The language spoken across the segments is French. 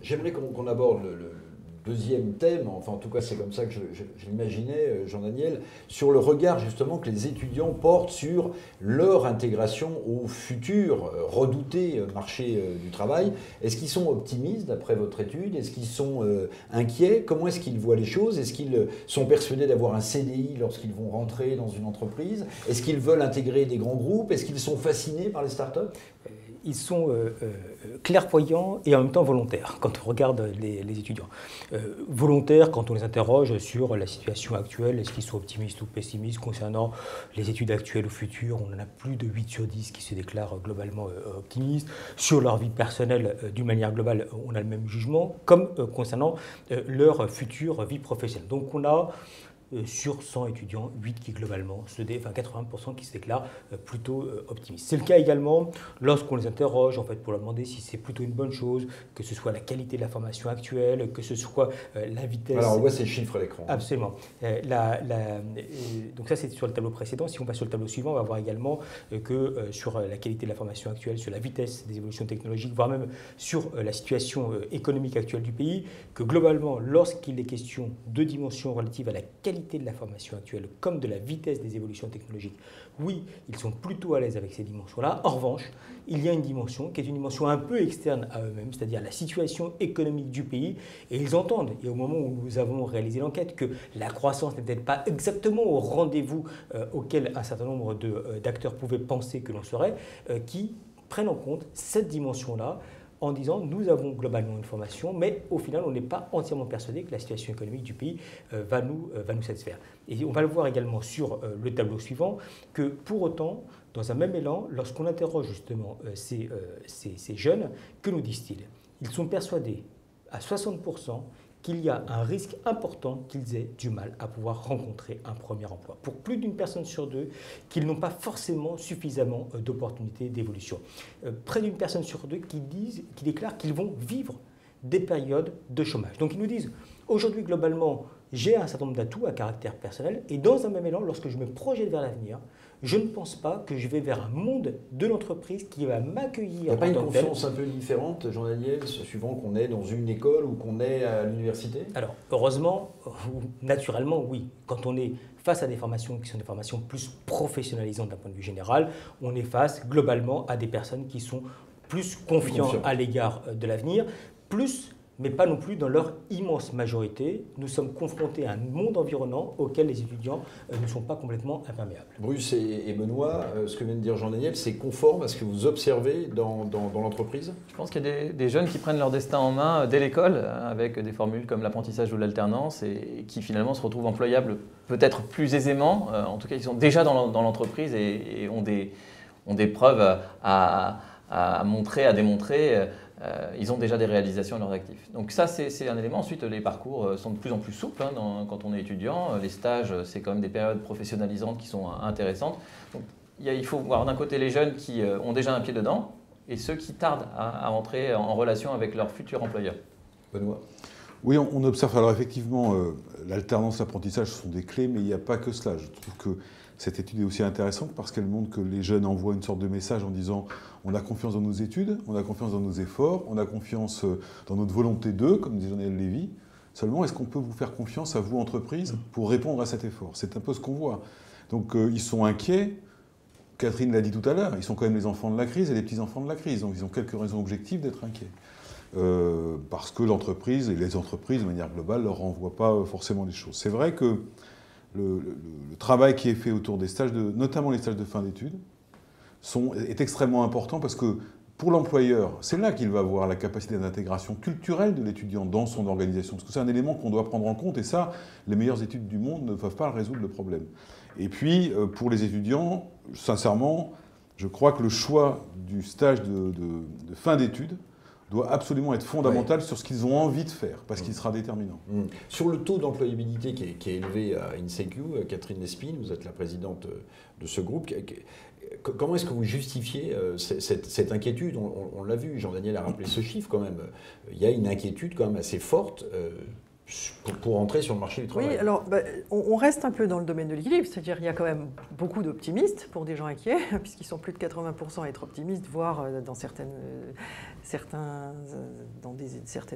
J'aimerais qu'on aborde le deuxième thème, enfin en tout cas c'est comme ça que je l'imaginais, Jean-Daniel, sur le regard justement que les étudiants portent sur leur intégration au futur redouté marché du travail. Est-ce qu'ils sont optimistes d'après votre étude? Est-ce qu'ils sont inquiets? Comment est-ce qu'ils voient les choses? Est-ce qu'ils sont persuadés d'avoir un CDI lorsqu'ils vont rentrer dans une entreprise? Est-ce qu'ils veulent intégrer des grands groupes? Est-ce qu'ils sont fascinés par les startups? Ils sont clairvoyants et en même temps volontaires quand on regarde les étudiants. Volontaires quand on les interroge sur la situation actuelle, est-ce qu'ils sont optimistes ou pessimistes concernant les études actuelles ou futures. On en a plus de 8 sur 10 qui se déclarent globalement optimistes. Sur leur vie personnelle, d'une manière globale, on a le même jugement, comme concernant leur future vie professionnelle. Donc on a sur 100 étudiants, 8 qui globalement, 80% qui se déclarent plutôt optimistes. C'est le cas également lorsqu'on les interroge en fait, pour leur demander si c'est plutôt une bonne chose, que ce soit la qualité de la formation actuelle, que ce soit la vitesse. Alors on voit ces chiffres à l'écran. Absolument. Donc ça c'est sur le tableau précédent. Si on passe sur le tableau suivant, on va voir également que sur la qualité de la formation actuelle, sur la vitesse des évolutions technologiques, voire même sur la situation économique actuelle du pays, que globalement, lorsqu'il est question de dimensions relatives à la qualité de la formation actuelle comme de la vitesse des évolutions technologiques, oui, ils sont plutôt à l'aise avec ces dimensions-là. En revanche, il y a une dimension qui est une dimension un peu externe à eux-mêmes, c'est-à-dire la situation économique du pays, et ils entendent, et au moment où nous avons réalisé l'enquête, que la croissance n'est peut-être pas exactement au rendez-vous auquel un certain nombre d'acteurs pouvaient penser que l'on serait, qui prennent en compte cette dimension-là, en disant nous avons globalement une formation, mais au final on n'est pas entièrement persuadé que la situation économique du pays va nous satisfaire. Et on va le voir également sur le tableau suivant, que pour autant, dans un même élan, lorsqu'on interroge justement ces jeunes, que nous disent-ils? Ils sont persuadés à 60% qu'il y a un risque important qu'ils aient du mal à pouvoir rencontrer un premier emploi. Pour plus d'une personne sur deux, qu'ils n'ont pas forcément suffisamment d'opportunités d'évolution. Près d'une personne sur deux qui déclarent qu'ils vont vivre des périodes de chômage. Donc ils nous disent, aujourd'hui globalement, j'ai un certain nombre d'atouts à caractère personnel et dans un même élan, lorsque je me projette vers l'avenir, je ne pense pas que je vais vers un monde de l'entreprise qui va m'accueillir. Il n'y a pas une confiance un peu différente, Jean-Daniel, suivant qu'on est dans une école ou qu'on est à l'université? Alors, heureusement, naturellement, oui. Quand on est face à des formations qui sont des formations plus professionnalisantes d'un point de vue général, on est face globalement à des personnes qui sont plus confiantes à l'égard de l'avenir, mais pas non plus dans leur immense majorité. Nous sommes confrontés à un monde environnant auquel les étudiants ne sont pas complètement imperméables. Bruce et Benoît, ce que vient de dire Jean-Daniel, c'est conforme à ce que vous observez dans l'entreprise? Je pense qu'il y a des jeunes qui prennent leur destin en main dès l'école, avec des formules comme l'apprentissage ou l'alternance, et qui finalement se retrouvent employables peut-être plus aisément. En tout cas, ils sont déjà dans l'entreprise et ont des preuves à montrer, à démontrer. Ils ont déjà des réalisations à leurs actifs. Donc ça, c'est un élément. Ensuite, les parcours sont de plus en plus souples quand on est étudiant. Les stages, c'est quand même des périodes professionnalisantes qui sont intéressantes. Donc, il faut voir d'un côté les jeunes qui ont déjà un pied dedans et ceux qui tardent à entrer en relation avec leur futur employeur. Benoît? Oui, on observe. Alors effectivement, l'alternance, l'apprentissage sont des clés, mais il n'y a pas que cela. Je trouve que cette étude est aussi intéressante parce qu'elle montre que les jeunes envoient une sorte de message en disant on a confiance dans nos études, on a confiance dans nos efforts, on a confiance dans notre volonté d'eux, comme disait Jean-Daniel Lévy. Seulement, est-ce qu'on peut vous faire confiance à vous, entreprise, pour répondre à cet effort? C'est un peu ce qu'on voit. Donc ils sont inquiets. Catherine l'a dit tout à l'heure, ils sont quand même les enfants de la crise et les petits-enfants de la crise. Donc ils ont quelques raisons objectives d'être inquiets. Parce que l'entreprise et les entreprises, de manière globale, ne leur renvoient pas forcément des choses. C'est vrai que le travail qui est fait autour des stages, notamment les stages de fin d'études, est extrêmement important parce que pour l'employeur, c'est là qu'il va voir la capacité d'intégration culturelle de l'étudiant dans son organisation. Parce que c'est un élément qu'on doit prendre en compte et ça, les meilleures études du monde ne peuvent pas résoudre le problème. Et puis, pour les étudiants, sincèrement, je crois que le choix du stage de fin d'études doit absolument être fondamental sur ce qu'ils ont envie de faire, parce qu'il sera déterminant. Sur le taux d'employabilité qui est élevé à INSECU, Catherine Lespine, vous êtes la présidente de ce groupe, comment est-ce que vous justifiez cette inquiétude? On l'a vu, Jean-Daniel a rappelé ce chiffre quand même. Il y a une inquiétude quand même assez forte pour entrer sur le marché du travail. Oui, alors on reste un peu dans le domaine de l'équilibre, c'est-à-dire qu'il y a quand même beaucoup d'optimistes pour des gens inquiets, puisqu'ils sont plus de 80% à être optimistes, voire dans certaines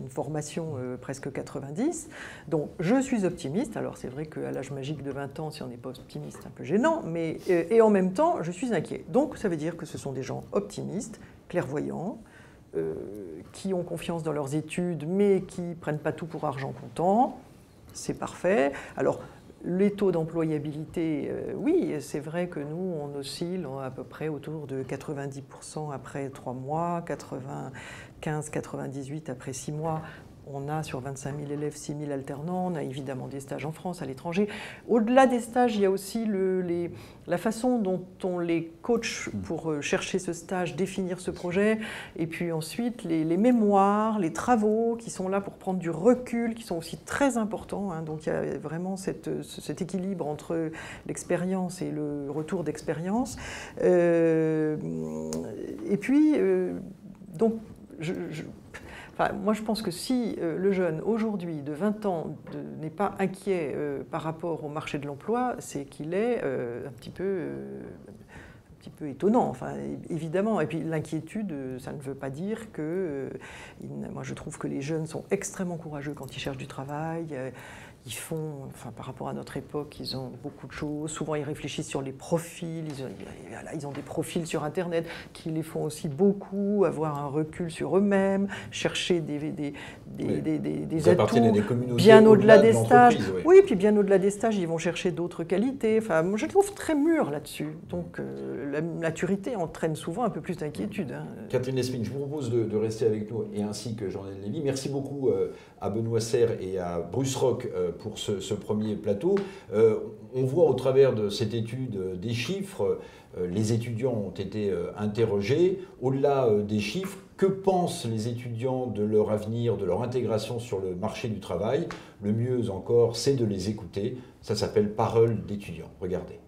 formations presque 90%. Donc je suis optimiste, alors c'est vrai qu'à l'âge magique de 20 ans, si on n'est pas optimiste, c'est un peu gênant, mais et en même temps, je suis inquiet. Donc ça veut dire que ce sont des gens optimistes, clairvoyants, qui ont confiance dans leurs études, mais qui ne prennent pas tout pour argent comptant. C'est parfait. Alors, les taux d'employabilité, oui, c'est vrai que nous, on oscille à peu près autour de 90% après 3 mois, 95-98% après 6 mois. On a sur 25 000 élèves 6 000 alternants, on a évidemment des stages en France, à l'étranger. Au-delà des stages, il y a aussi la façon dont on les coach pour chercher ce stage, définir ce projet, et puis ensuite les mémoires, les travaux qui sont là pour prendre du recul, qui sont aussi très importants. Hein. Donc il y a vraiment cet équilibre entre l'expérience et le retour d'expérience. Et puis, donc, enfin, moi, je pense que si le jeune, aujourd'hui, de 20 ans, n'est pas inquiet par rapport au marché de l'emploi, c'est qu'il est un petit peu étonnant, enfin, évidemment. Et puis l'inquiétude, ça ne veut pas dire que... moi, je trouve que les jeunes sont extrêmement courageux quand ils cherchent du travail. Ils font, enfin, par rapport à notre époque, ils ont beaucoup de choses. Souvent, ils réfléchissent sur les profils. Ils ont des profils sur Internet qui les font aussi beaucoup, avoir un recul sur eux-mêmes, chercher des atouts bien au-delà des stages. Oui, puis bien au-delà des stages, ils vont chercher d'autres qualités. Enfin, moi, je les trouve très mûrs là-dessus. Donc, la maturité entraîne souvent un peu plus d'inquiétude. Hein. Catherine Lespine, je vous propose de rester avec nous, et ainsi que Jean-Daniel Lévy. Merci beaucoup à Benoît Serre et à Bruce Rock pour ce premier plateau. On voit au travers de cette étude des chiffres, les étudiants ont été interrogés. Au-delà des chiffres, que pensent les étudiants de leur avenir, de leur intégration sur le marché du travail? Le mieux encore, c'est de les écouter. Ça s'appelle Parole d'étudiants. Regardez.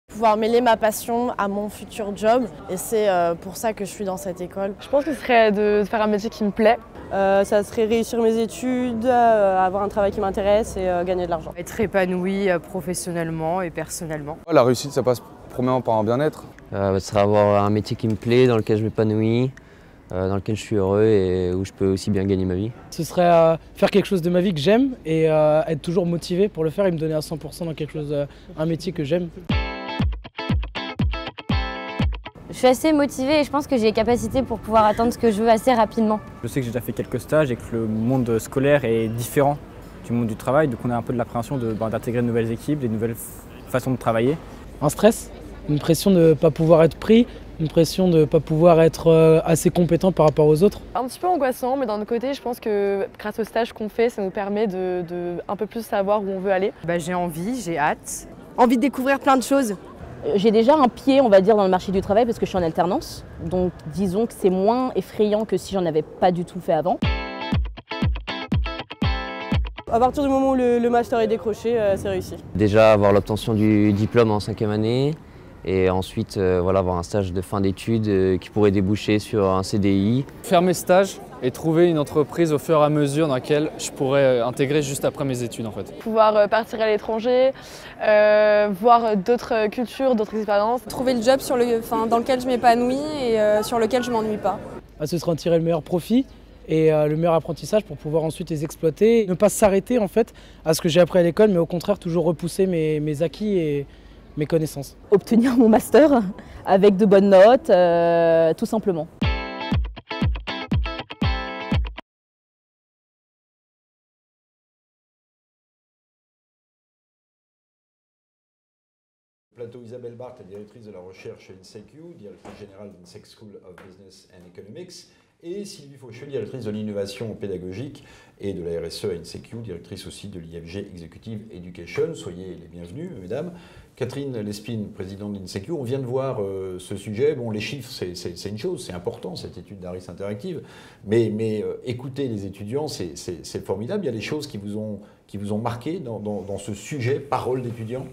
Pouvoir mêler ma passion à mon futur job, et c'est pour ça que je suis dans cette école. Je pense que ce serait de faire un métier qui me plaît. Ça serait réussir mes études, avoir un travail qui m'intéresse et gagner de l'argent. Être épanoui professionnellement et personnellement. La réussite, ça passe premièrement par un bien-être. Ce serait avoir un métier qui me plaît, dans lequel je m'épanouis, dans lequel je suis heureux et où je peux aussi bien gagner ma vie. Ce serait faire quelque chose de ma vie que j'aime et être toujours motivé pour le faire et me donner à 100% dans quelque chose, un métier que j'aime. Je suis assez motivée et je pense que j'ai les capacités pour pouvoir atteindre ce que je veux assez rapidement. Je sais que j'ai déjà fait quelques stages et que le monde scolaire est différent du monde du travail, donc on a un peu de l'appréhension d'intégrer de nouvelles équipes, des nouvelles façons de travailler. Un stress, une pression de ne pas pouvoir être pris, une pression de ne pas pouvoir être assez compétent par rapport aux autres. Un petit peu angoissant, mais d'un autre côté, je pense que grâce au stage qu'on fait, ça nous permet de un peu plus savoir où on veut aller. J'ai envie, j'ai hâte. Envie de découvrir plein de choses. J'ai déjà un pied, on va dire, dans le marché du travail parce que je suis en alternance. Donc disons que c'est moins effrayant que si j'en avais pas du tout fait avant. À partir du moment où le master est décroché, c'est réussi. Déjà avoir l'obtention du diplôme en 5e année et ensuite avoir un stage de fin d'études qui pourrait déboucher sur un CDI. Faire mes stages et trouver une entreprise au fur et à mesure dans laquelle je pourrais intégrer juste après mes études en fait. Pouvoir partir à l'étranger, voir d'autres cultures, d'autres expériences. Trouver le job dans lequel je m'épanouis et sur lequel je ne m'ennuie pas. Ce serait en tirer le meilleur profit et le meilleur apprentissage pour pouvoir ensuite les exploiter. Ne pas s'arrêter en fait à ce que j'ai appris à l'école, mais au contraire toujours repousser mes acquis et mes connaissances. Obtenir mon master avec de bonnes notes, tout simplement. Plateau Isabelle Barthes, la directrice de la recherche INSECU, directrice générale d'INSEC School of Business and Economics, et Sylvie Faucheux, directrice de l'innovation pédagogique et de la RSE à INSECU, directrice aussi de l'IFG Executive Education. Soyez les bienvenus, mesdames. Catherine Lespine, présidente d'INSECU, on vient de voir ce sujet. Bon, les chiffres, c'est une chose, c'est important, cette étude d'Harris Interactive, mais écouter les étudiants, c'est formidable. Il y a des choses qui vous ont marqué dans ce sujet, parole d'étudiants?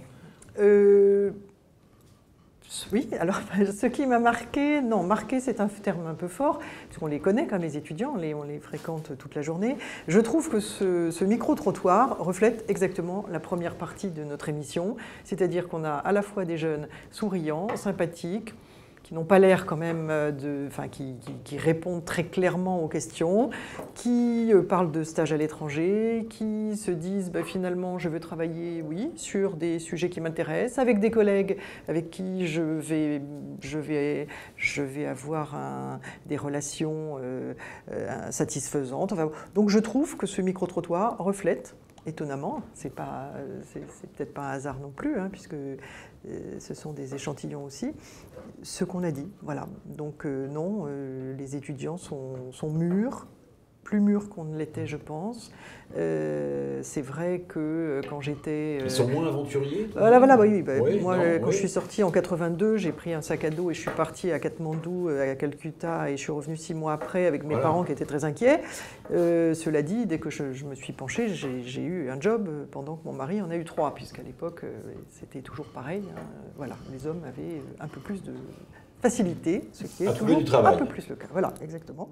Oui, alors ce qui m'a marqué, non, marqué c'est un terme un peu fort, parce qu'on les connaît comme les étudiants, on les fréquente toute la journée. Je trouve que ce micro-trottoir reflète exactement la première partie de notre émission, c'est-à-dire qu'on a à la fois des jeunes souriants, sympathiques, qui n'ont pas l'air quand même qui répondent très clairement aux questions, qui parlent de stage à l'étranger, qui se disent finalement je veux travailler, oui, sur des sujets qui m'intéressent, avec des collègues avec qui je vais avoir des relations satisfaisances. Enfin, donc je trouve que ce micro-trottoir reflète, étonnamment, c'est peut-être pas un hasard non plus, hein, puisque ce sont des échantillons aussi, ce qu'on a dit. Voilà. Donc non, les étudiants sont mûrs, plus mûrs qu'on ne l'était, je pense. C'est vrai que quand j'étais... Ils sont moins aventuriers? Voilà, oui. Moi, quand je suis sortie en 82, j'ai pris un sac à dos et je suis partie à Katmandou, à Calcutta, et je suis revenue 6 mois après avec mes parents qui étaient très inquiets. Cela dit, dès que je me suis penchée, j'ai eu un job pendant que mon mari en a eu 3, puisqu'à l'époque, c'était toujours pareil. Hein. Voilà, les hommes avaient un peu plus de facilité, ce qui est toujours un peu plus le cas. Voilà, exactement.